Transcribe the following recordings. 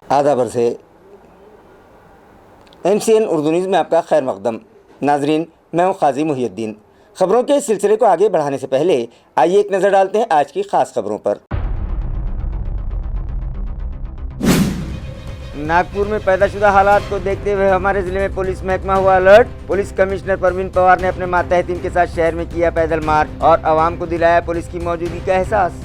आधा बरसे MCN Urdu news में आपका खैर मकदम। नाजरीन, मैं हूँ काजी मुहियुद्दीन। खबरों के सिलसिले को आगे बढ़ाने से पहले आइए एक नज़र डालते हैं आज की खास खबरों पर। नागपुर में पैदाशुदा हालात को देखते हुए हमारे जिले में पुलिस महकमा हुआ alert. Police commissioner Parveen Pawar ने अपने मातहतीन के साथ शहर में किया पैदल मार्च और आवाम को दिलाया पुलिस की मौजूदगी का एहसास।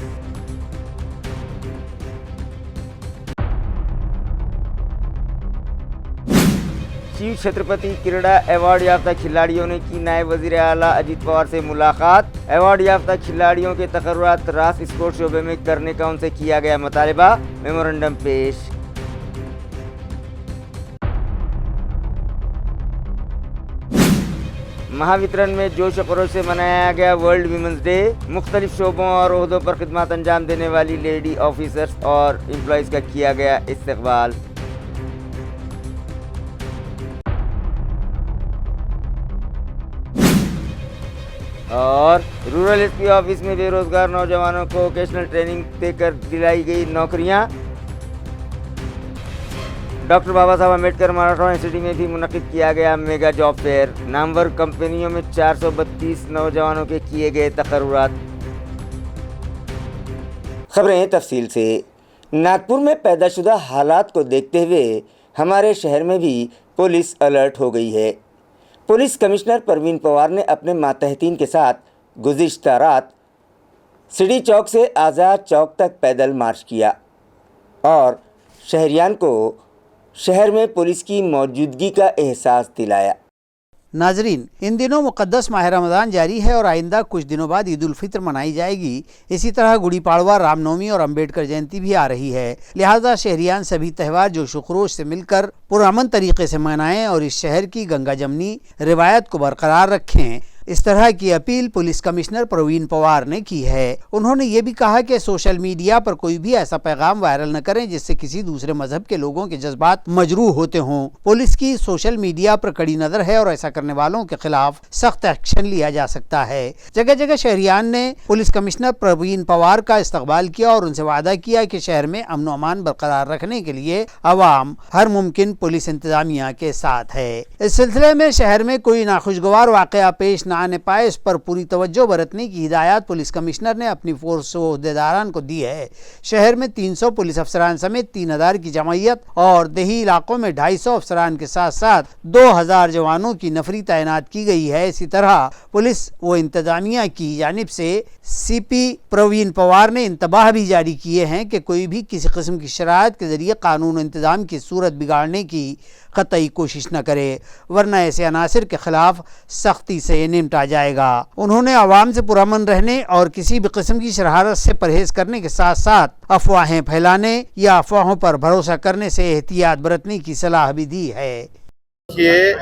शिव छत्रपति क्रीड़ा अवार्ड याफ्ता खिलाड़ियों ने की नायब वजीर आला अजीत पवार से मुलाकात। अवार्ड याफ्ता खिलाड़ियों के तकर्रुरात रास स्पोर्ट्स शोबे में करने का उनसे किया गया मुतालबा। मेमोरेंडम पेश। महावितरण में जोश खरोश से मनाया गया वर्ल्ड वीमेंस डे। मुख्तलिफ शोबों और ओहदों पर खिदमत अंजाम देने वाली लेडी ऑफिसर्स और एम्प्लॉइज़ का किया गया इस्तकबाल। और रूरल एसपी ऑफिस में बेरोजगार नौजवानों को वोकेशनल ट्रेनिंग देकर दिलाई गई नौकरियां। डॉक्टर बाबा साहब अम्बेडकर मराठवाड़ा यूनिवर्सिटी में भी मुनक्किद किया गया मेगा जॉब फेयर। नामवर कंपनियों में 432 नौजवानों के किए गए तकर्रुरात। खबरें तफसील से। नागपुर में पैदाशुदा हालात को देखते हुए हमारे शहर में भी पुलिस अलर्ट हो गई है। पुलिस कमिश्नर परवीन पवार ने अपने मातहतीन के साथ गुज़िश्ता रात सीढ़ी चौक से आज़ाद चौक तक पैदल मार्च किया और शहरियान को शहर में पुलिस की मौजूदगी का एहसास दिलाया। नाजरीन, इन दिनों मुक़द्दस माह रमज़ान जारी है और आइंदा कुछ दिनों बाद ईद उल फित्र मनाई जाएगी। इसी तरह गुड़ी पाड़वा, रामनवमी और अम्बेडकर जयंती भी आ रही है। लिहाजा शहरियान सभी त्यौहार जोश व खरोश से मिलकर पुरअमन तरीके से मनाएं और इस शहर की गंगा जमनी रिवायत को बरकरार रखें। इस तरह की appeal police commissioner Parveen Pawar ने की है। उन्होंने ये भी कहा कि सोशल मीडिया पर कोई भी ऐसा पैगाम वायरल न करें जिससे किसी दूसरे मजहब के लोगों के जज्बात मजरूह होते हों। पुलिस की सोशल मीडिया पर कड़ी नजर है और ऐसा करने वालों के खिलाफ सख्त एक्शन लिया जा सकता है। जगह जगह शहरियान ने पुलिस कमिश्नर परवीन पवार का इस्तकबाल किया और उनसे वादा किया कि शहर में अमन व अमान बरकरार रखने के लिए अवाम हर मुमकिन पुलिस इंतजामिया के साथ है। इस सिलसिले में शहर में कोई नाखुशगवार वाकया पेश न आने पाए, इस पर पूरी तवज्जो बरतने की हिदायत पुलिस कमिश्नर ने अपनी फोर्स व ओहदेदारान को दी है। शहर में 300 पुलिस अफसरान समेत 3000 की जमायत और देही इलाकों में 250 अफसरान के साथ साथ 2000 जवानों की नफरी तैनात की गई है। इसी तरह पुलिस व इंतजामिया की जानिब से CP परवीन पवार ने इंतबाह भी जारी किए हैं कि कोई भी किसी किस्म की शरायत के जरिए कानून व इंतजाम की सूरत बिगाड़ने की कतई कोशिश न करे, वरना ऐसे अनासिर के खिलाफ सख्ती से निपटा जाएगा। उन्होंने आवाम से पुरअमन रहने और किसी भी किस्म की शरारत से परहेज करने के साथ साथ अफवाहें फैलाने या अफवाहों पर भरोसा करने से एहतियात बरतने की सलाह भी दी है। ये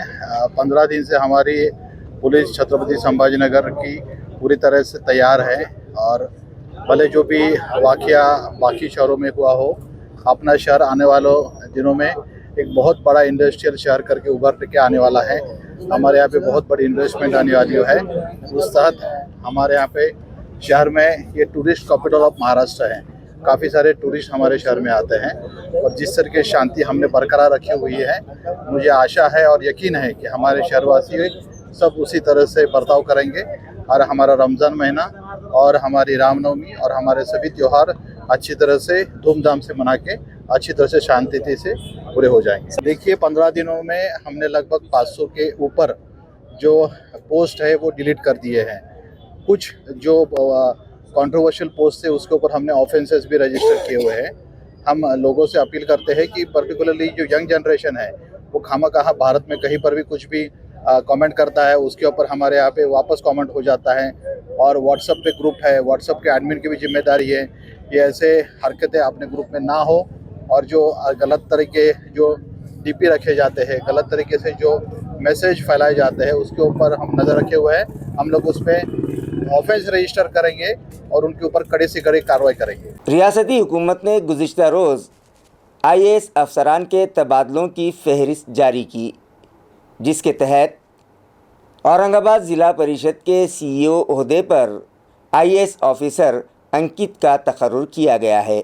15 दिन से हमारी पुलिस छत्रपति संभाजीनगर की पूरी तरह से तैयार है और भले जो भी वाकया बाकी शहरों में हुआ हो, अपना शहर आने वालों दिनों में एक बहुत बड़ा इंडस्ट्रियल शहर करके उभर के आने वाला है। हमारे यहाँ पे बहुत बड़ी इन्वेस्टमेंट आने वाली है। उस तहत हमारे यहाँ पे शहर में ये टूरिस्ट कैपिटल ऑफ महाराष्ट्र है। काफ़ी सारे टूरिस्ट हमारे शहर में आते हैं और जिस तरह की शांति हमने बरकरार रखी हुई है, मुझे आशा है और यकीन है कि हमारे शहरवासी सब उसी तरह से बर्ताव करेंगे और हमारा रमज़ान महीना और हमारी रामनवमी और हमारे सभी त्यौहार अच्छी तरह से धूमधाम से मना के अच्छी तरह से शांति से पूरे हो जाएंगे। देखिए, 15 दिनों में हमने लगभग 500 के ऊपर जो पोस्ट है वो डिलीट कर दिए हैं। कुछ जो कंट्रोवर्शियल पोस्ट थे उसके ऊपर हमने ऑफेंसेस भी रजिस्टर किए हुए हैं। हम लोगों से अपील करते हैं कि पर्टिकुलरली जो यंग जनरेशन है वो खामखा भारत में कहीं पर भी कुछ भी कमेंट करता है, उसके ऊपर हमारे यहाँ पे वापस कमेंट हो जाता है। और व्हाट्सएप पे ग्रुप है, व्हाट्सएप के एडमिन की भी जिम्मेदारी है ये ऐसे हरकतें अपने ग्रुप में ना हो और जो गलत तरीके जो DP रखे जाते हैं, गलत तरीके से जो मैसेज फैलाए जाते हैं उसके ऊपर हम नज़र रखे हुए हैं। हम लोग उस पर ऑफेंस रजिस्टर करेंगे और उनके ऊपर कड़े से कड़े कार्रवाई करेंगे। रियासती हुकूमत ने गुज़िश्ता रोज़ IAS अफसरान के तबादलों की फहरिस्त जारी की, जिसके तहत औरंगाबाद ज़िला परिषद के CEO ओहदे पर IAS ऑफिसर अंकित का तकर्रुर किया गया है,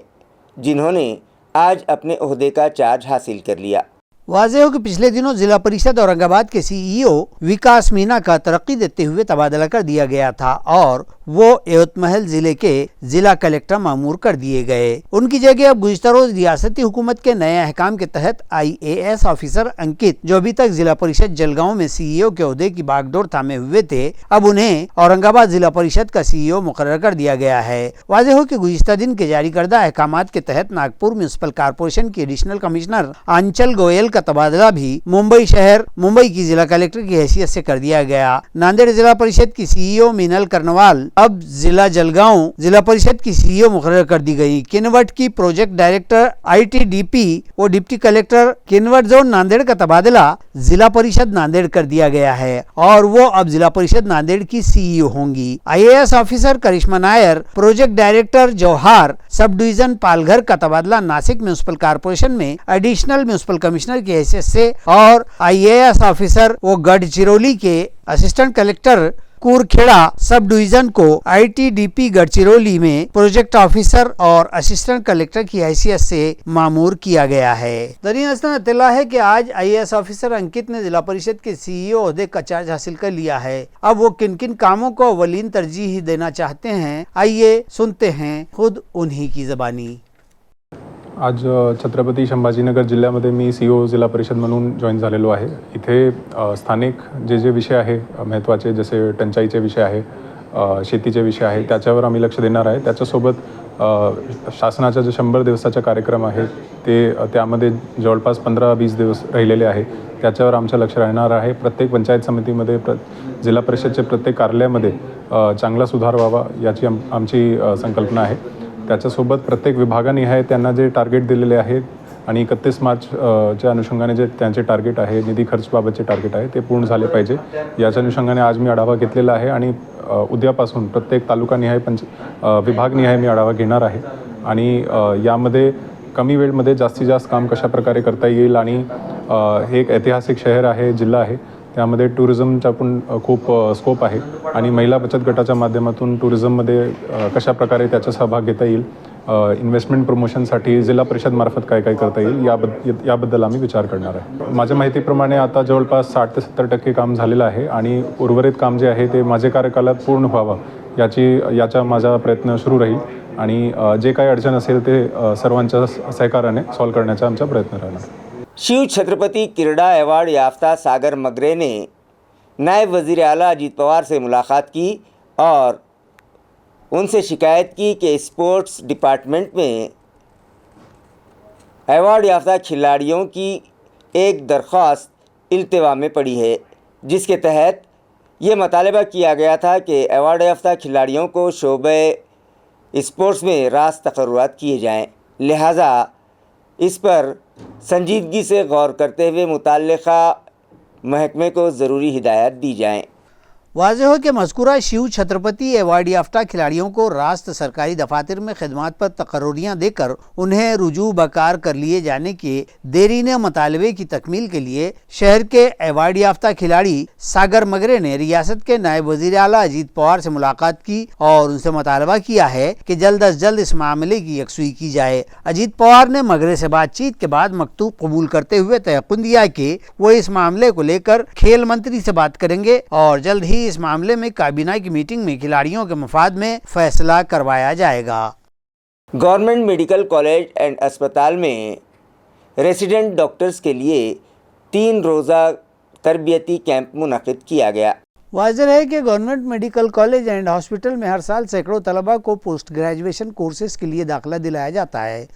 जिन्होंने आज अपने ओहदे का चार्ज हासिल कर लिया। वाज़ेह हो कि पिछले दिनों जिला परिषद औरंगाबाद के सीईओ विकास मीना का तरक्की देते हुए तबादला कर दिया गया था और वो यवतमहल जिले के जिला कलेक्टर मामूर कर दिए गए। उनकी जगह अब गुज़िश्ता रोज रियासती हुकूमत के नए अहकाम के तहत IAS ऑफिसर अंकित, जो अभी तक जिला परिषद जलगांव में सीईओ के ओहदे की बागडोर थामे हुए थे, अब उन्हें औरंगाबाद जिला परिषद का सीईओ मुकर्रर कर दिया गया है। वाज़ेह हो कि गुज़िश्ता दिन के जारी करदा अहकामात के तहत नागपुर म्यूनिसिपल कॉर्पोरेशन की एडिशनल कमिश्नर आंचल गोयल का तबादला भी मुंबई की जिला कलेक्टर की हैसियत से कर दिया गया। नांदेड़ जिला परिषद की सीईओ मीनल कर्नवाल अब जिला जलगांव जिला परिषद की सीईओ मुकर्रर कर दी गई। किनवट की प्रोजेक्ट डायरेक्टर ITDP व deputy collector Kinwat zone Nanded का तबादला जिला परिषद नांदेड़ कर दिया गया है और वो अब जिला परिषद नांदेड़ की सीईओ होंगी। IAS officer Karishma Nair, project director Jauhar sub division Palghar का तबादला नासिक म्यूनिसिपल कॉर्पोरेशन में एडिशनल म्यूनिसिपल कमिश्नर की हैसियत से और IAS ऑफिसर वो गढ़चिरौली के assistant collector Kurkheda sub division को ITDP गढ़चिरौली में प्रोजेक्ट ऑफिसर और असिस्टेंट कलेक्टर की हैसियत से मामूर किया गया है। दरीन हसन इत्तला है कि आज IAS ऑफिसर अंकित ने जिला परिषद के सीईओ ओहदे का चार्ज हासिल कर लिया है। अब वो किन किन कामों को अव्वलीन तरजीह देना चाहते हैं, आइए सुनते हैं खुद उन्हीं की ज़बानी। आज छत्रपती संभाजीनगर जिल्ह्यामध्ये मी CEO जिल्हा परिषद म्हणून जॉईन झालेलो आहे। इथे स्थानिक जे विषय आहे महत्त्वाचे, जसे टंचाईचे विषय आहे, शेतीचे विषय आहे, त्याच्यावर आम्ही लक्ष देणार आहे। त्याच्यासोबत शासनाचा जो 100 दिवसाचा कार्यक्रम आहे त्यामध्ये जवळपास 15-20 दिवस राहिलेले आहे, त्याच्यावर आमचं लक्ष राहणार आहे। प्रत्येक पंचायत समितीमध्ये जिल्हा परिषदचे प्रत्येक कार्यालयामध्ये चांगला सुधार व्हावा याची आमची संकल्पना आहे। त्याच्यासोबत प्रत्येक विभागानिहाय त्यांना जे टार्गेट दिलेले आहेत आणि 31 मार्चच्या अनुषंगाने जे त्यांचे टार्गेट आहे, निधी खर्चबाबतचे टार्गेट आहे, ते पूर्ण झाले पाहिजे याच्या अनुषंगाने आज मी आढावा घेतलेला आहे आणि उद्यापासून प्रत्येक तालुकानिहाय विभागनिहाय मी आढावा घेणार आहे आणि यामध्ये कमी वेळेमध्ये जास्तीत जास्त काम कशा प्रकारे करता येईल आणि हे एक ऐतिहासिक शहर आहे, जिल्हा आहे, त्यामध्ये टुरिझमचा पण खूप स्कोप आहे आणि महिला बचत गटाच्या माध्यमातून टुरिझममध्ये कशा प्रकारे त्याचा सहभाग घेता येईल, इन्व्हेस्टमेंट प्रमोशनसाठी जिल्हा परिषद मार्फत काय काय करता येईल याबद्दल आम्ही विचार करणार आहे। माझ्या माहितीप्रमाणे आता जवळपास 60 ते 70% काम झालेलं आहे आणि उर्वरित काम जे आहे ते माझे कार्यकालात पूर्ण व्हावं याचा माझा प्रयत्न सुरू राहील आणि जे काही अडचण असेल ते सर्वांच्या सहकार्याने सॉल्व करण्याचा आमचा प्रयत्न राहणार। शिव छत्रपति क्रीड़ा अवार्ड याफ्ता सागर मगरे ने नायब वज़ीर आला अजीत पवार से मुलाकात की और उनसे शिकायत की कि स्पोर्ट्स डिपार्टमेंट में अवार्ड याफ्ता खिलाड़ियों की एक दरख्वास्त इल्तिवा में पड़ी है, जिसके तहत ये मुतालबा किया गया था कि अवार्ड याफ्ता खिलाड़ियों को शोबे स्पोर्ट्स में रास तकर्रुरात किए जाएँ। लिहाजा इस पर संजीदगी से गौर करते हुए मुताल्लिक़ा महकमे को ज़रूरी हिदायत दी जाएँ। वाज़ेह हो कि मज़कूरा शिव छत्रपति अवार्ड याफ्ता खिलाड़ियों को रास्त सरकारी दफातर में खिदमात पर तकर्रुरियाँ देकर उन्हें रुजू बकार कर लिए जाने के देरीने मुतालबे की तकमील के लिए शहर के अवार्ड याफ्ता खिलाड़ी सागर मगरे ने रियासत के नायब वज़ीर आला अजीत पवार से मुलाकात की और उनसे मुतालबा किया है कि जल्द अज जल्द इस मामले की यकसुई की जाए। अजीत पवार ने मगरे से बातचीत के बाद मकतूब कबूल करते हुए तयक़ुन दिया कि वो इस मामले को लेकर खेल मंत्री से बात करेंगे और जल्द ही इस मामले में काबीना की मीटिंग में खिलाड़ियों के मफाद में फैसला करवाया जाएगा। गवर्नमेंट मेडिकल कॉलेज एंड अस्पताल में रेसिडेंट डॉक्टर्स के लिए 3 रोज़ा तरबियती कैंप मुनक़िद किया गया। वाज़ेह है कि government medical college and hospital में हर साल सैकड़ों तलबा को पोस्ट ग्रेजुएशन कोर्सेज़ के लिए दाखिला दिलाया जाता है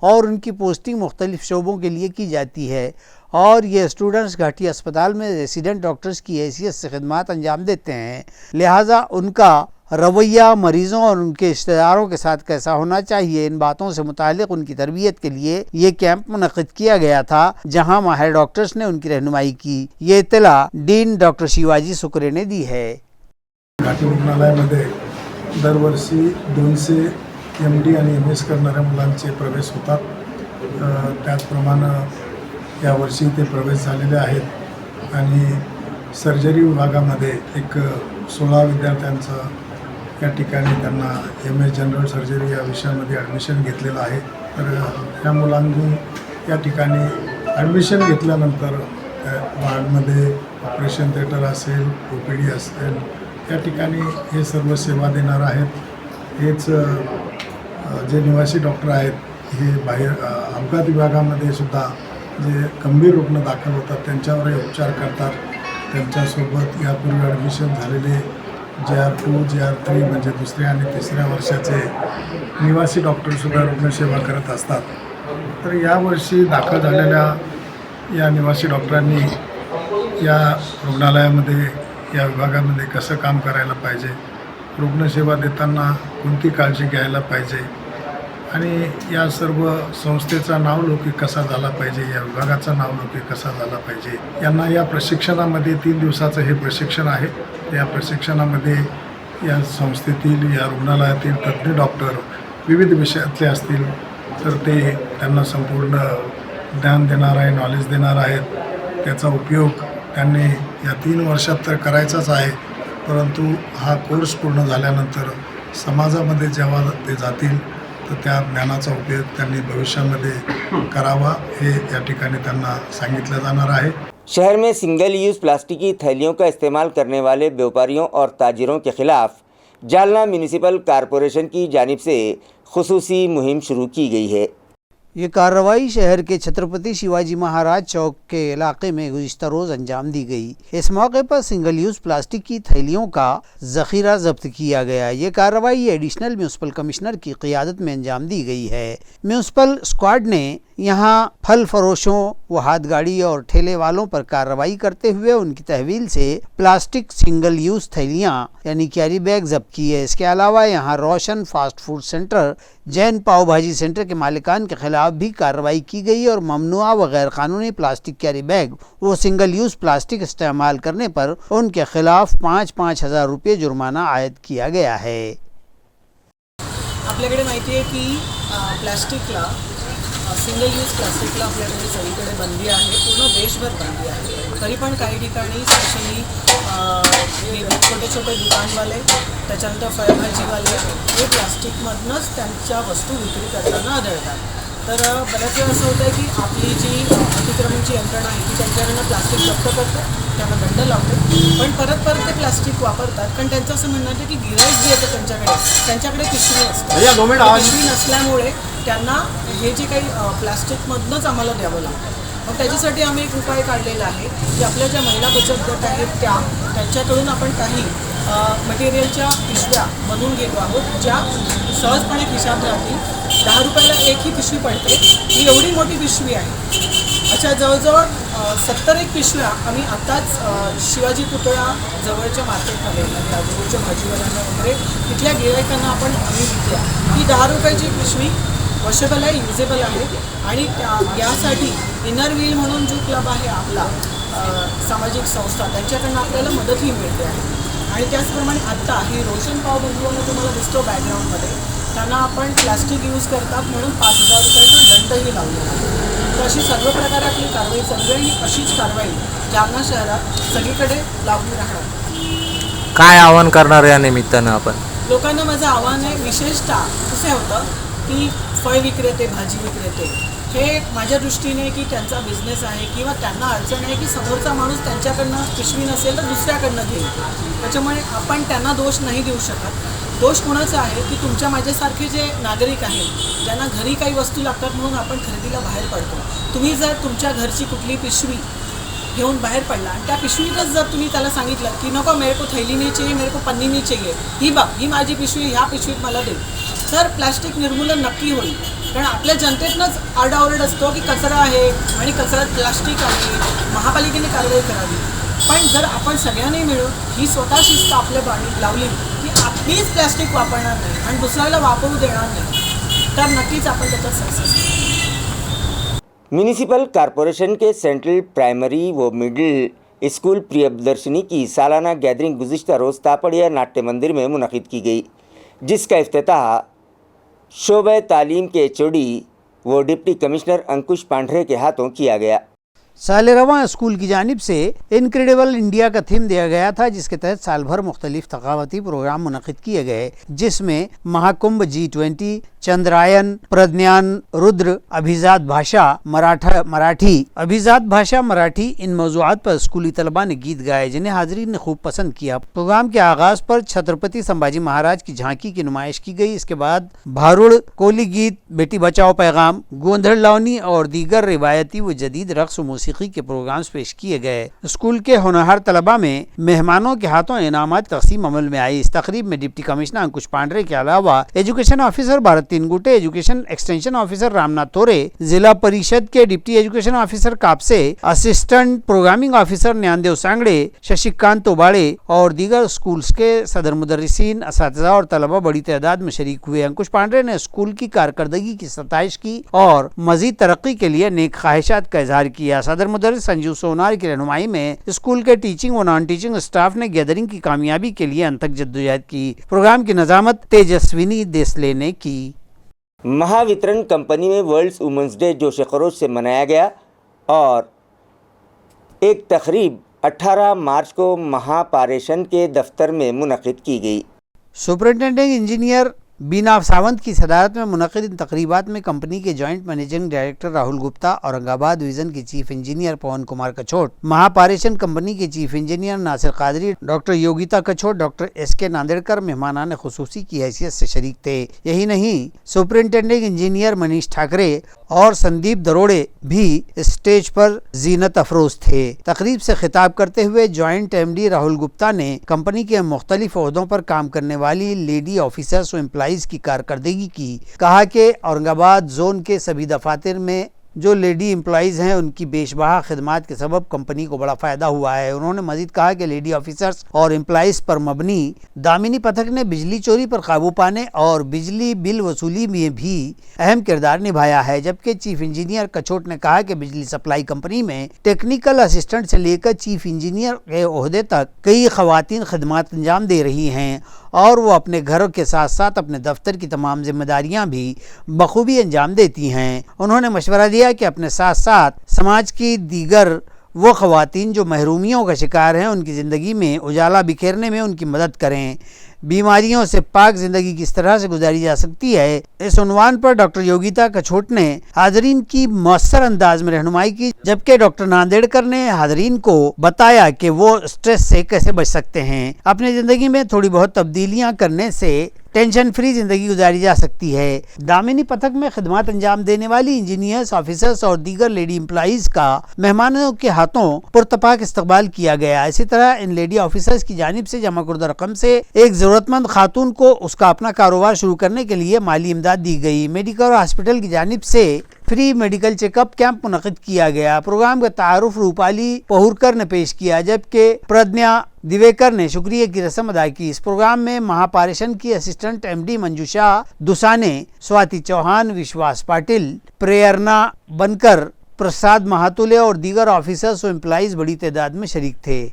और उनकी पोस्टिंग मुख्तलिफ शोबों के लिए की जाती है और ये स्टूडेंट्स घाटी अस्पताल में रेसिडेंट डॉक्टर्स की हैसियत से खिदमात अंजाम देते हैं। लिहाजा उनका रवैया मरीज़ों और उनके रिश्तेदारों के साथ कैसा होना चाहिए, इन बातों से मुतालिक उनकी तरबियत के लिए ये कैंप मुनक़िद किया गया था, जहां माहिर डॉक्टर्स ने उनकी रहनुमाई की। ये इत्तला डीन डॉक्टर शिवाजी सुकरे ने दी है। घाटी रुग्णालयामध्ये दरवर्षी 200 MD आणि MS करणाऱ्या मुलांचे प्रवेश होतात। त्याचप्रमाणे यावर्षी ते प्रवेश झालेले आहेत आणि सर्जरी विभागामध्ये एक 16 विद्यार्थ्यांचं या ठिकाणी त्यांना MS जनरल सर्जरी या विषयामध्ये ॲडमिशन घेतलेलं आहे। तर ह्या मुलांनी या ठिकाणी ॲडमिशन घेतल्यानंतर वार्डमध्ये ऑपरेशन थिएटर असेल, OPD असेल, या ठिकाणी हे सर्व सेवा देणार आहेत. हेच जे निवासी डॉक्टर आहेत हे बाहेर अपघात विभागामध्ये सुद्धा जे गंभीर रुग्ण दाखल होतात त्यांच्यावरही उपचार करतात. त्यांच्यासोबत यापूर्वी ॲडमिशन झालेले JR2, JR3 म्हणजे दुसऱ्या आणि तिसऱ्या वर्षाचे निवासी डॉक्टरसुद्धा रुग्णसेवा करत असतात. तर यावर्षी दाखल झालेल्या या निवासी डॉक्टरांनी या रुग्णालयामध्ये, या विभागामध्ये कसं काम करायला पाहिजे, रुग्णसेवा देताना कोणती काळजी घ्यायला पाहिजे आणि या सर्व संस्थेचा नावलौकिक कसा झाला पाहिजे, या विभागाचा नावलौकिक कसा झाला पाहिजे, यांना या प्रशिक्षणामध्ये 3 दिवसाचं हे प्रशिक्षण आहे. या प्रशिक्षणामध्ये या संस्थेतील, या रुग्णालयातील तज्ज्ञ डॉक्टर विविध विषयातले असतील तर ते त्यांना संपूर्ण ज्ञान देणार आहे, नॉलेज देणार आहेत. त्याचा उपयोग त्यांनी या 3 वर्षात तर करायचाच आहे, परंतु हा कोर्स पूर्ण झाल्यानंतर समाजामध्ये जेव्हा ते जातील तर त्या ज्ञानाचा उपयोग त्यांनी भविष्यामध्ये करावा हे या ठिकाणी त्यांना सांगितलं जाणार आहे. शहर में सिंगल यूज़ प्लास्टिक की थैलियों का इस्तेमाल करने वाले व्यापारियों और ताजिरों के खिलाफ जालना म्यूनिसिपल कॉरपोरेशन की जानिब से खुसूसी मुहिम शुरू की गई है. ये कार्रवाई शहर के छत्रपति शिवाजी महाराज चौक के इलाके में गुज़िश्ता रोज़ अंजाम दी गई. इस मौके पर सिंगल यूज़ प्लास्टिक की थैलियों का ज़ख़ीरा जब्त किया गया. ये कार्रवाई एडिशनल म्यूनसिपल कमिश्नर की क़ियादत में अंजाम दी गई है. म्यूनसिपल स्क्वाड ने यहाँ फल फरोशों व हाथ गाड़ी और ठेले वालों पर कार्रवाई करते हुए उनकी तहवील से प्लास्टिक सिंगल यूज़ थैलियाँ यानी कैरी बैग जब्त किए. इसके अलावा यहाँ रोशन फास्ट फूड सेंटर, जैन पाव भाजी सेंटर के मालिकान के खिलाफ भी कार्रवाई की गई और ममनुआ व गैर कानूनी प्लास्टिक कैरी बैग व सिंगल यूज़ प्लास्टिक इस्तेमाल करने पर उनके खिलाफ 5-5 हज़ार रुपये जुर्माना आयद किया गया है. आपल्याकडे माहिती आहे की प्लास्टिकला, सिंगल यूज प्लास्टिकला आपल्याकडे सगळीकडे बंदी आहे, पूर्ण देशभर बंदी आहे. तरी पण काही ठिकाणी स्पेशली छोटे छोटे दुकानवाले, त्याच्यानंतर फळभाजीवाले हे प्लास्टिकमधनंच त्यांच्या वस्तू विक्री करताना आढळतात. तर बऱ्याच वेळा असं होतं आहे की आपली जी अतिक्रमणची यंत्रणा आहे ती त्यांच्याकडनं प्लास्टिक जप्त करते, त्यांना दंड लावते, पण परत ते प्लास्टिक वापरतात. कारण त्यांचं असं म्हणणं आहे की गिऱ्हाईक जे येतं त्यांच्याकडे पिशवी असते. पिशवी नसल्यामुळे त्यांना हे जे काही प्लास्टिकमधनंच आम्हाला द्यावं लागतं. मग त्याच्यासाठी आम्ही एक उपाय काढलेला आहे की आपल्या ज्या महिला बचत गट आहेत त्यांच्याकडून आपण काही मटेरियलच्या पिशव्या बनवून घेतो आहोत, ज्या सहजपणे खिशात राहतील. 10 रुपयाला एक ही पिशवी पडते. ही एवढी मोठी पिशवी आहे. अशा जवळजवळ 70 पिशव्या आम्ही आत्ताच शिवाजी पुतळा जवळच्या मार्केटमध्ये, आजूबाजूच्या भाजीवाल्यांना वगैरे तिथल्या गिऱ्हाईकांना आम्ही विकल्या. ही 10 रुपयाची पिशवी वॉशेबल आहे, युजेबल आहे आणि यासाठी इनर व्हील म्हणून जो क्लब आहे आपला सामाजिक संस्था, त्यांच्याकडनं आपल्याला मदतही मिळते आहे. आणि त्याचप्रमाणे आत्ता ही रोशन पाव बनवून तुम्हाला दिसतो बॅकग्राऊंडमध्ये, त्यांना आपण प्लास्टिक यूज करतात म्हणून 5,000 रुपयाचा दंडही लावलेला आहे. तर अशी सर्व प्रकारे आपली कारवाई चालू आहे. अशीच कारवाई जालना शहरात सगळीकडे लागू राहणार. काय आवाहन करणार या निमित्तानं आपण? लोकांना माझं आव्हान आहे, विशेषतः कसं होतं की फळ विक्रेते, भाजी विक्रेते हे माझ्या दृष्टीने की त्यांचा बिझनेस आहे किंवा त्यांना अडचण आहे की समोरचा माणूस त्यांच्याकडनं पिशवी नसेल तर दुसऱ्याकडनं घेईल. त्याच्यामुळे आपण त्यांना दोष नाही देऊ शकत. दोष कोणाचा आहे की तुमच्या माझ्यासारखे जे नागरिक आहेत ज्यांना घरी काही वस्तू लागतात म्हणून आपण खरेदीला बाहेर पडतो. तुम्ही जर तुमच्या घरची कुठली पिशवी घेऊन बाहेर पडला आणि त्या पिशवीतच जर तुम्ही त्याला सांगितलं की नको मेरे को थैली नहीं चाहिए, मेरे को पन्नी नहीं चाहिए, ही बघ ही माझी पिशवी, ह्या पिशवीत मला दे, तर प्लॅस्टिक निर्मूलन नक्की होईल. कारण आपल्या जनतेतनंच आरडाओरड असतो की कचरा आहे आणि कचऱ्यात प्लास्टिक आहे, महापालिकेने कारवाई करावी. पण जर आपण सगळ्यांनी मिळून ही स्वतः शिस्त आपल्या बाळीत लावली की आपलीच प्लॅस्टिक वापरणार नाही आणि दुसऱ्याला वापरू देणार नाही, तर नक्कीच आपण त्याच्यात सक्सेस होऊ. म्यूनिसिपल कॉरपोरेशन के सेंट्रल प्राइमरी व मिडिल स्कूल प्रियदर्शनी की सालाना गैदरिंग गुज़िश्ता रोज़ तापड़िया नाट्य मंदिर में मुनक़िद की गई, जिसका इफ्तिताह शोबे तालीम के HOD व डिप्टी कमिश्नर अंकुश पांढरे के हाथों किया गया. साल-ए-रवां स्कूल की जानिब से इनक्रेडिबल इंडिया का थीम दिया गया था, जिसके तहत साल भर मुख्तलिफ थकावती प्रोग्राम मुनक़िद किए गए, जिसमें महाकुंभ G20, चंद्रायन, प्रज्ञान, रुद्र, अभिजात भाषा मराठी इन मौज़ूआत पर स्कूली तलबा ने गीत गाए, जिन्हें हाज़रीन ने खूब पसंद किया। प्रोग्राम के आगाज पर छत्रपति संभाजी महाराज की झांकी की नुमाइश की गई। इसके बाद भारुड़, कोली गीत, बेटी बचाओ पैगाम, गोंधड़ लावनी और दीगर रिवायती व जदीद रक़्स मौसीकी के प्रोग्राम्स पेश किए गए। स्कूल के होनहार तलबा में मेहमानों के हाथों इनामात तक़सीम अमल में आई। इस तकरीब में डिप्टी कमिश्नर अंकुश पांडे के अलावा education officer Bharat Tingute, education extension officer Ramnath Tore, Zilla Parishad के deputy education officer Kapse, assistant programming officer Dnyandev Sangade, Shashikant Tobade और दीगर स्कूल्स के सदर मुदर्रिसीन, असातिज़ा और तलबा बड़ी तादाद में शरीक हुए। अंकुश पांडे ने स्कूल की कारकर्दगी की सताइश की और मजीद तरक्की के लिए नेक ख्वाहिशात का इजहार किया। सदर मुदर्रिस संजीव सोनार की रहनुमाई में स्कूल के टीचिंग व नॉन टीचिंग स्टाफ ने गैदरिंग की कामयाबी के लिए अनथक जद्दोजहद की। प्रोग्राम की नजामत तेजस्विनी देसले ने की। महावितरण कंपनी में वर्ल्ड वुमेंस डे जोश खरोश से मनाया गया और एक तकरीब 18 मार्च को महापारेषण के दफ्तर में मुनक़िद की गई। सुपरिटेंडेंट इंजीनियर बीना सावंत की सदारत में मुनक़िद इन तकरीबात में कंपनी के joint managing director Rahul Gupta, Aurangabad vision के chief engineer Pawan Kumar Kachhot, Mahapareshan company के chief engineer Nasir Qadri, doctor Yogita Kachhot, doctor SK Nandedkar मेहमानान खुसूसी की हैसियत से शरीक थे। यही नहीं, सुपरिटेंडेंट इंजीनियर मनीष ठाकरे और संदीप दरोड़े भी स्टेज पर जीनत अफरोज थे। तकरीब से खिताब करते हुए जॉइंट MD राहुल गुप्ता ने कंपनी के मुख्तलिफ ओहदों पर काम करने वाली लेडी ऑफिसर्स व एम्प्लॉइज की कारकर्दगी की। कहा कि औरंगाबाद जोन के सभी दफातर में जो लेडी एम्प्लॉइज़ हैं उनकी बेशबहा खिदमात के सबब कंपनी को बड़ा फ़ायदा हुआ है। उन्होंने मजीद कहा कि लेडी ऑफिसर्स और एम्प्लॉइज़ पर मबनी दामिनी पथक ने बिजली चोरी पर काबू पाने और बिजली बिल वसूली में भी अहम किरदार निभाया है। जबकि चीफ इंजीनियर कछोट ने कहा कि बिजली सप्लाई कंपनी में टेक्निकल असिस्टेंट से लेकर चीफ इंजीनियर के ओहदे तक कई खवातीन खिदमात अंजाम दे रही हैं और वो अपने घरों के साथ साथ अपने दफ्तर की तमाम जिम्मेदारियां भी बखूबी अंजाम देती हैं। उन्होंने मशवरा दिया कि अपने साथ साथ समाज की दीगर वो खवातीन जो महरूमियों का शिकार हैं उनकी ज़िंदगी में उजाला बिखेरने में उनकी मदद करें। बीमारियों से पाक जिंदगी किस तरह से गुजारी जा सकती है, इस उन्वान पर डॉक्टर योगिता कछोट ने हाजरीन की मौसर अंदाज में रहनुमाई की, जबकि डॉक्टर नांदेड़कर ने हाजरीन को बताया कि वो स्ट्रेस से कैसे बच सकते हैं। अपनी ज़िंदगी में थोड़ी बहुत तब्दीलियां करने से टेंशन फ्री जिंदगी गुजारी जा सकती है। दामिनी पथक में खिदमत अंजाम देने वाली इंजीनियर्स, ऑफिसर्स और दीगर लेडी एम्प्लॉइज का मेहमानों के हाथों पुरतपाक इस्तकबाल किया गया। इसी तरह इन लेडी ऑफिसर्स की जानिब से जमा करदा रकम से एक जरूरतमंद खातून को उसका अपना कारोबार शुरू करने के लिए माली इमदाद दी गई। मेडिकल हॉस्पिटल की जानिब से फ्री मेडिकल चेकअप कैंप मुनक़िद किया गया। प्रोग्राम का तारुफ रूपाली पहुरकर ने पेश किया, जबकि प्रज्ञा दिवेकर ने शुक्रिया की रस्म अदा की। इस प्रोग्राम में महापारेषण की असिस्टेंट MD मंजूषा दुसाने, स्वाति चौहान, विश्वास पाटिल, प्रेरणा बनकर, प्रसाद महातुले और दीगर ऑफिसर्स और एम्प्लॉइज बड़ी तादाद में शरीक थे।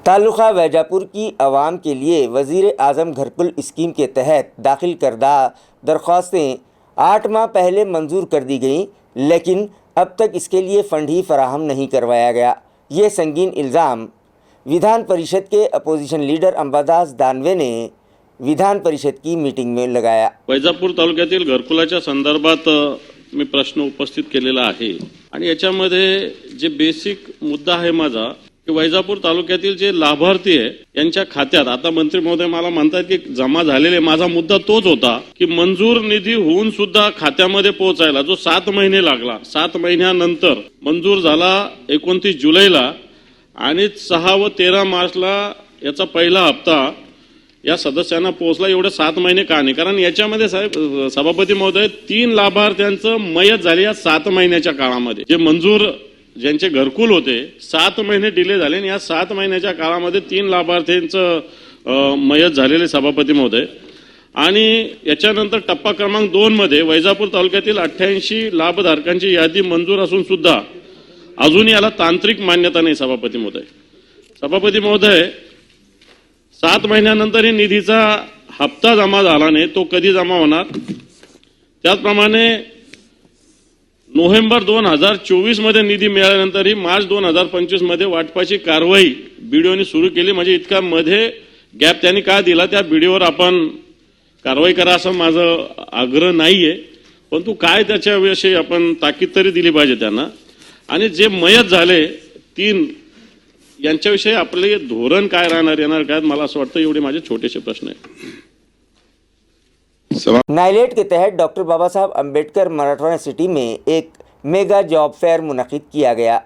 तालुका वैजापुर की आवाम के लिए वज़ीर आज़म घरकुल स्कीम के तहत दाखिल करदा दरख्वास्तें 8 माह पहले मंजूर कर दी गईं, लेकिन अब तक इसके लिए फ़ंड ही फराहम नहीं करवाया गया। ये संगीन इल्ज़ाम विधान परिषद के अपोजिशन लीडर अंबादास दानवे ने विधान परिषद की मीटिंग में लगाया। वैजापूर तालुक्यातील घरकुलाच्या संदर्भात मी प्रश्न उपस्थित केलेला आहे आणि याच्यामध्ये जे बेसिक मुद्दा आहे माझा की वैजापूर तालुक्यातील जे लाभार्थी आहे यांच्या खात्यात आता मंत्री महोदय मला म्हणतात की जमा झालेले, माझा मुद्दा तोच होता की मंजूर निधी होऊन सुद्धा खात्यामध्ये पोहोचायला जो 7 महिने लागला, 7 महिन्यानंतर मंजूर झाला 29 जुलैला आणि 6 व 13 मार्चला याचा पहिला हप्ता या सदस्यांना पोहोचला। एवढे 7 महिने का नाही? कारण याच्यामध्ये साहेब सभापती महोदय 3 लाभार्थ्यांचं मयत झाले या 7 महिन्याच्या काळामध्ये। जे मंजूर ज्यांचे घरकुल होते 7 महिने डिले झाले आणि या 7 महिन्याच्या काळामध्ये 3 लाभार्थ्यांचं मयत झालेले सभापती महोदय। आणि याच्यानंतर टप्पा क्रमांक 2 मध्ये वैजापूर तालुक्यातील 88 लाभधारकांची यादी मंजूर असून सुद्धा अजून याला तांत्रिक मान्यता नाही सभापती महोदय। सभापती महोदय 7 महिन्यानंतर ही निधीचा हप्ता जमा झाला नाही, तो कधी जमा होणार? त्याचप्रमाणे नोव्हेंबर 2024 मध्ये निधी मिळाल्यानंतरही मार्च 2025 मध्ये वाटपाची कारवाई बीडीओने सुरू केली. म्हणजे इतका मध्ये गॅप त्यांनी का दिला? त्या बीडीओवर आपण कारवाई करा असं माझं आग्रह नाहीये, परंतु काय त्याच्याविषयी आपण ताकीद तरी दिली पाहिजे त्यांना. आणि जे मयत झाले 3 यांच्याविषयी आपले धोरण काय राहणार येणार काय, मला असं वाटतं. एवढे माझे छोटेसे प्रश्न आहेत. नाइलेट के तहत डॉक्टर बाबा साहब अम्बेडकर मराठवाड़ा सिटी में एक मेगा जॉब फेयर मुनक़िद किया गया,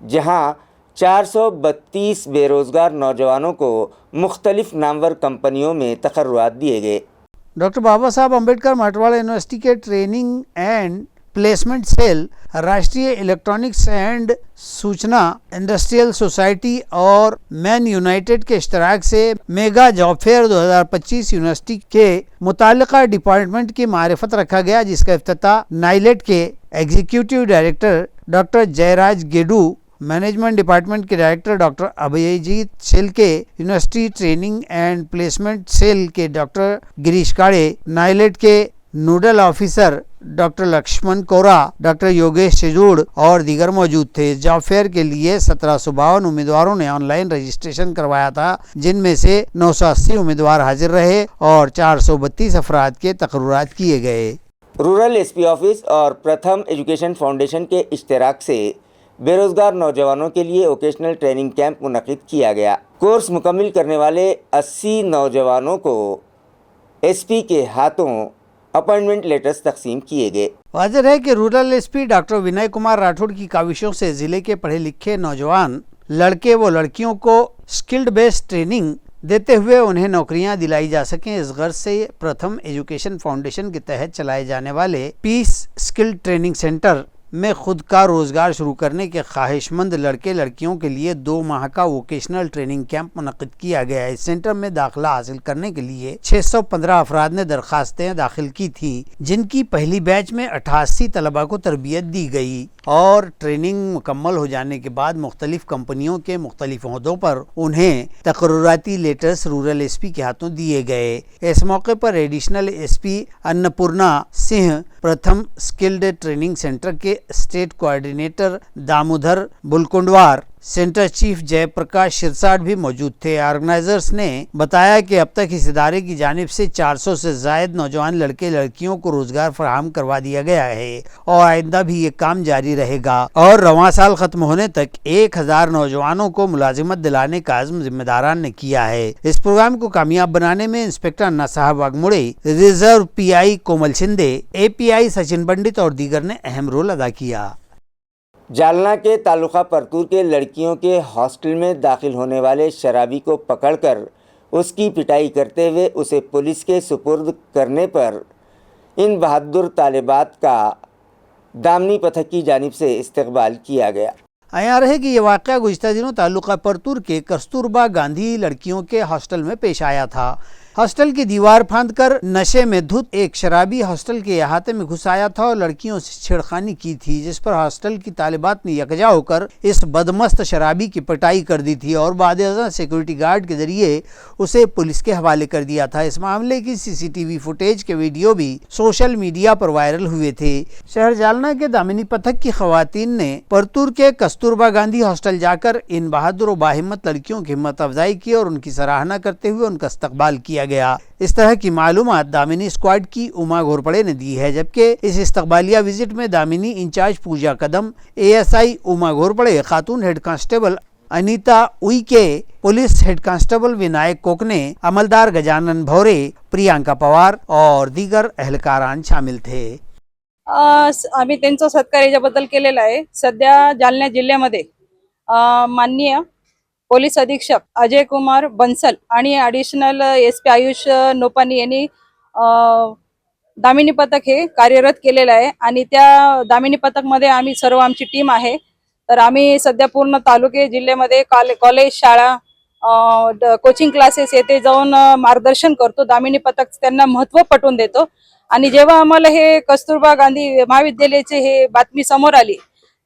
जहां 432 बेरोज़गार नौजवानों को मुख्तलिफ नामवर कंपनियों में तकर्रुआत दिए गए। डॉक्टर बाबा साहब अम्बेडकर मराठवाड़ा यूनिवर्सिटी के ट्रेनिंग एंड प्लेसमेंट सेल, राष्ट्रीय इलेक्ट्रॉनिक्स एंड सूचना इंडस्ट्रियल सोसाइटी और मैन यूनाइटेड के इश्तराक से मेगा जॉब फेयर 2025 यूनिवर्सिटी के मुताल्लिका डिपार्टमेंट की मारिफत रखा गया, जिसका इफ्तिताह नाइलेट के executive director doctor Jayraj Gedu, management department के director doctor Abhayjeet Shelke, university training and placement cell के डॉक्टर गिरीश काड़े, नाइलेट के nodal officer doctor Laxman Kora, doctor Yogesh Shejud और दीगर मौजूद थे। जॉब फेयर के लिए 1752 उम्मीदवारों ने ऑनलाइन रजिस्ट्रेशन करवाया था, जिनमें से 980 उम्मीदवार हाजिर रहे और 432 अफराद के तकर्रुरात किए गए। रूरल एसपी ऑफिस और प्रथम एजुकेशन फाउंडेशन के इश्तराक से बेरोजगार नौजवानों के लिए वोकेशनल ट्रेनिंग कैंप मुनक़िद किया गया। कोर्स मुकम्मिल करने वाले 80 नौजवानों को एसपी के हाथों अपॉइंटमेंट लेटर्स तकसीम किए गए। वाज़ेह है कि rural SP doctor Vinay Kumar Rathore की काविशों से जिले के पढ़े लिखे नौजवान लड़के व लड़कियों को स्किल्ड बेस्ड ट्रेनिंग देते हुए उन्हें नौकरियां दिलाई जा सकें। इस गर्ज से प्रथम एजुकेशन फाउंडेशन के तहत चलाए जाने वाले पीस स्किल ट्रेनिंग सेंटर में खुद का रोजगार शुरू करने के ख्वाहिशमंद लड़के लड़कियों के लिए 2 माह का वोकेशनल ट्रेनिंग कैंप मुनक़िद किया गया। इस सेंटर में दाखिला हासिल करने के लिए 615 अफराद ने दरखास्तें दाखिल की थी, जिनकी पहली बैच में 88 तलबा को तरबियत दी गई और ट्रेनिंग मुकम्मल हो जाने के बाद मुख्तलिफ कंपनियों के मुख्तलिफ ओहदों पर उन्हें तकर्रुराती लेटर्स रूरल एसपी के हाथों दिए गए। इस मौके पर additional SP Annapurna Singh, Pratham skilled training centre के state coordinator Damodar Bulkundwar, centre chief Jayprakash Shirsat भी मौजूद थे। ऑर्गेनाइजर्स ने बताया कि अब तक इस इदारे की जानिब से 400 से ज़ायद नौजवान लड़के लड़कियों को रोजगार फराहम करवा दिया गया है और आइंदा भी ये काम जारी रहेगा और रवां साल खत्म होने तक 1000 नौजवानों को मुलाजिमत दिलाने का अज़्म जिम्मेदारान ने किया है। इस प्रोग्राम को कामयाब बनाने में इंस्पेक्टर अन्ना साहब वागमुड़े, रिजर्व PI कोमल शिंदे, API सचिन पंडित और दीगर ने अहम रोल अदा किया। जालना के तालुका परतूर के लड़कियों के हॉस्टल में दाखिल होने वाले शराबी को पकड़कर उसकी पिटाई करते हुए उसे पुलिस के सुपुर्द करने पर इन बहादुर तालिबात का दामनी पथक की जानिब से इस्तकबाल किया गया। आया रहे कि ये वाक़या गुज़िश्ता दिनों तालुका परतूर के कस्तूरबा गांधी लड़कियों के हॉस्टल में पेश आया था। हॉस्टल की दीवार फांदकर नशे में धुत एक शराबी हॉस्टल के अहाते में घुस आया था और लड़कियों से छेड़खानी की थी, जिस पर हॉस्टल की तालिबात ने यकजा होकर इस बदमस्त शराबी की पिटाई कर दी थी और बाद-ए-अज़ां सिक्योरिटी गार्ड के जरिए उसे पुलिस के हवाले कर दिया था। इस मामले की CCTV फुटेज के वीडियो भी सोशल मीडिया पर वायरल हुए थे। शहर जालना के दामिनी पथक की खवातीन ने परतूर के कस्तूरबा गांधी हॉस्टल जाकर इन बहादुर व बाहिम्मत लड़कियों की हिम्मत अफजाई की और उनकी सराहना करते हुए उनका इस्तकबाल किया गया। इस तरह की मालूमात दामिनी स्क्वाड की उमा घोरपड़े ने दी है, जबकि इस इस्तकबालिया विजिट में दामिनी इंचार्ज पूजा कदम, ASI उमा घोरपड़े, खातून head constable Anita Uike, police head constable Vinayak Kokne, अमलदार गजानन भौरे, प्रियांका पवार और दीगर एहलकारान शामिल थे। आम्ही त्यांचा सत्कार याच्याबद्दल केलेला आहे। सध्या जालना जिल्ह्यामध्ये माननीय पोलीस अधीक्षक अजय कुमार बंसल आणि ॲडिशनल SP आयुष नोपानी यांनी दामिनी पथक हे कार्यरत केलेलं आहे आणि त्या दामिनी पथकमध्ये आम्ही सर्व आमची टीम आहे। तर आम्ही सध्या पूर्ण तालुके जिल्ह्यामध्ये कॉलेज, शाळा, कोचिंग क्लासेस येथे जाऊन मार्गदर्शन करतो। दामिनी पथक त्यांना महत्त्व पटवून देतो आणि जेव्हा आम्हाला हे कस्तुरबा गांधी महाविद्यालयाचे हे बातमी समोर आली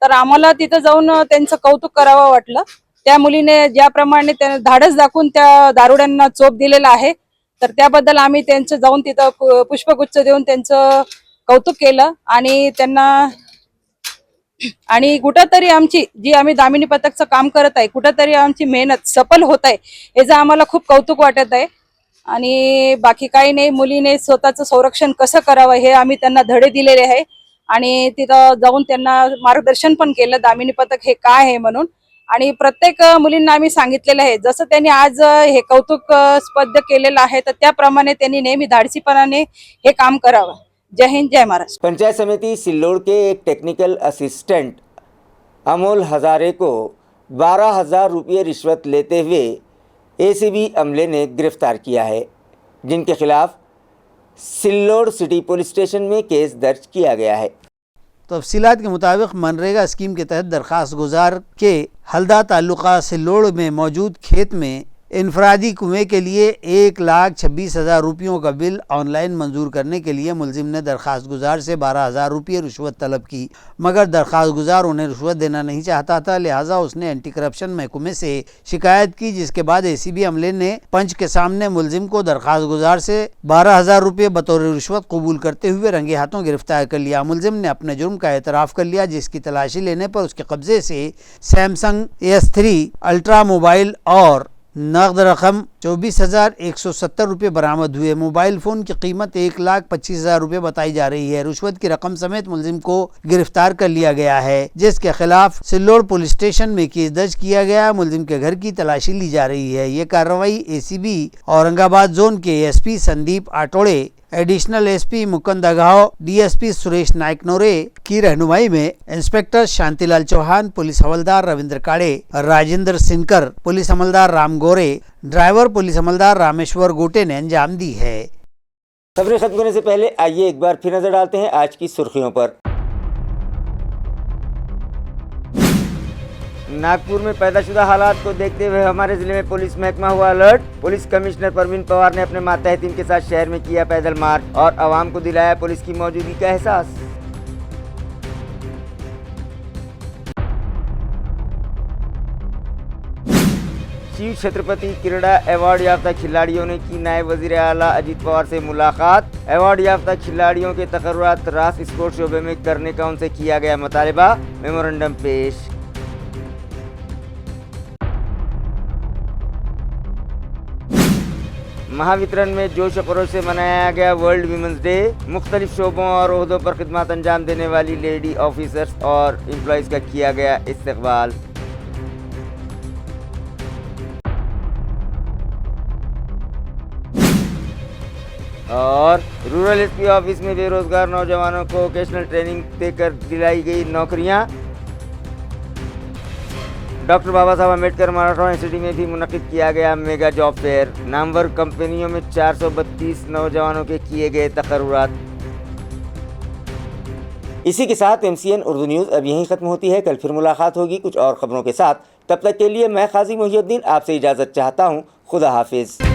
तर आम्हाला तिथं जाऊन त्यांचं कौतुक करावं वाटलं। त्या मुलीने ज्याप्रमाणे त्याने धाडस दाखवून त्या दारुड्यांना चोप दिलेला आहे तर त्याबद्दल आम्ही त्यांचं जाऊन तिथं पुष्पगुच्छ देऊन त्यांचं कौतुक केलं आणि त्यांना आणि कुठंतरी आमची जी आम्ही दामिनी पथकचं काम करत आहे, कुठंतरी आमची मेहनत सफल होत आहे, याचं आम्हाला खूप कौतुक वाटत आहे. आणि बाकी काही नाही, मुलीने स्वतःचं संरक्षण कसं करावं हे आम्ही त्यांना धडे दिलेले आहे आणि तिथं जाऊन त्यांना मार्गदर्शन पण केलं दामिनी पथक हे काय आहे म्हणून. आणि प्रत्येक मुलींना आम्ही सांगितलेलं आहे, जसं त्यांनी आज हे कौतुकास्पद केलेलं आहे तर त्याप्रमाणे त्यांनी नेहमी धाडसीपणाने हे काम करावं. जय हिंद, जय महाराष्ट्र. पंचायत समिति सिल्लोड़ के एक टेक्निकल असिस्टेंट अमोल हजारे को 12,000 रुपये रिश्वत लेते हुए एसीबी अमले ने गिरफ्तार किया है, जिनके खिलाफ सिल्लोड़ सिटी पुलिस स्टेशन में केस दर्ज किया गया है। तफसीलात के मुताबिक मनरेगा स्कीम के तहत दरख्वास्त गुजार के हल्दा ताल्लुका सिल्लोड़ में मौजूद खेत में इनफरादी कुएं के लिए 1,26,000 रुपयों का बिल ऑनलाइन मंजूर करने के लिए मुलजिम ने दरख्वास्त गुजार से 12,000 रुपये रिश्वत तलब की, मगर दरख्वास्त गुजार उन्हें रिश्वत देना नहीं चाहता था। लिहाजा उसने एंटी करप्शन महकमे से शिकायत की, जिसके बाद एसीबी अमले ने पंच के सामने मुलजिम को दरख्वास्त गुजार से 12,000 रुपये बतौर रिश्वत कबूल करते हुए रंगे हाथों गिरफ्तार कर लिया। मुलजिम ने अपने जुर्म का एतराफ़ कर लिया, जिसकी तलाशी लेने पर उसके कब्जे से सैमसंग S3 अल्ट्रा मोबाइल और नकद रकम 24,170 रुपये बरामद हुए। मोबाइल फ़ोन की कीमत 1,25,000 रुपये बताई जा रही है। रिश्वत की रकम समेत मुलजिम को गिरफ्तार कर लिया गया है, जिसके खिलाफ सिल्लोड़ पुलिस स्टेशन में केस दर्ज किया गया। मुलजिम के घर की तलाशी ली जा रही है। ये कार्रवाई एसीबी औरंगाबाद जोन के SP Sandeep Atode, additional SP Mukund Gaon, DSP Suresh Nayaknore की रहनुमाई में इंस्पेक्टर शांतिलाल चौहान, पुलिस हवलदार रविंद्र काड़े, राजेंद्र सिनकर, पुलिस अमलदार राम गोरे, ड्राइवर पुलिस अमलदार रामेश्वर गोटे ने अंजाम दी है। खबरें खत्म करने से पहले आइए एक बार फिर नजर डालते हैं आज की सुर्खियों पर। नागपुर में पैदाशुदा हालात को देखते हुए हमारे जिले में पुलिस महकमा हुआ alert. Police commissioner Parveen Pawar ने अपने मातहत टीम के साथ शहर में किया पैदल मार्च और आवाम को दिलाया पुलिस की मौजूदगी का एहसास। शिव छत्रपति क्रीड़ा अवार्ड याफ्ता खिलाड़ियों ने की नायब वजीर आला अजीत पवार से मुलाकात। अवार्ड याफ्ता खिलाड़ियों के तकर्रुरात रास स्पोर्ट्स शोबे में करने का उनसे किया गया मुतालबा। मेमोरेंडम पेश। महावितरण में जोश खरोश से मनाया गया वर्ल्ड वीमेंस डे। मुख्तलिफ शोबों और ओहदों पर खिदमत अंजाम देने वाली लेडी ऑफिसर्स और एम्प्लॉइज़ का किया गया इस्तकबाल। और रूरल एसपी ऑफिस में बेरोजगार नौजवानों को वोकेशनल ट्रेनिंग देकर दिलाई गई नौकरियां। डॉक्टर बाबा साहब अम्बेडकर मैराथन यूनिवर्सिटी में भी मुनक्किद किया गया मेगा जॉब फेयर। नामवर कंपनियों में 432 नौजवानों के किए गए तकर्रुरात। इसी के साथ MCN उर्दू न्यूज़ अब यहीं ख़त्म होती है। कल फिर मुलाकात होगी कुछ और ख़बरों के साथ। तब तक के लिए मैं काजी मोहिउद्दीन आपसे इजाज़त चाहता हूँ। खुदा हाफिज़।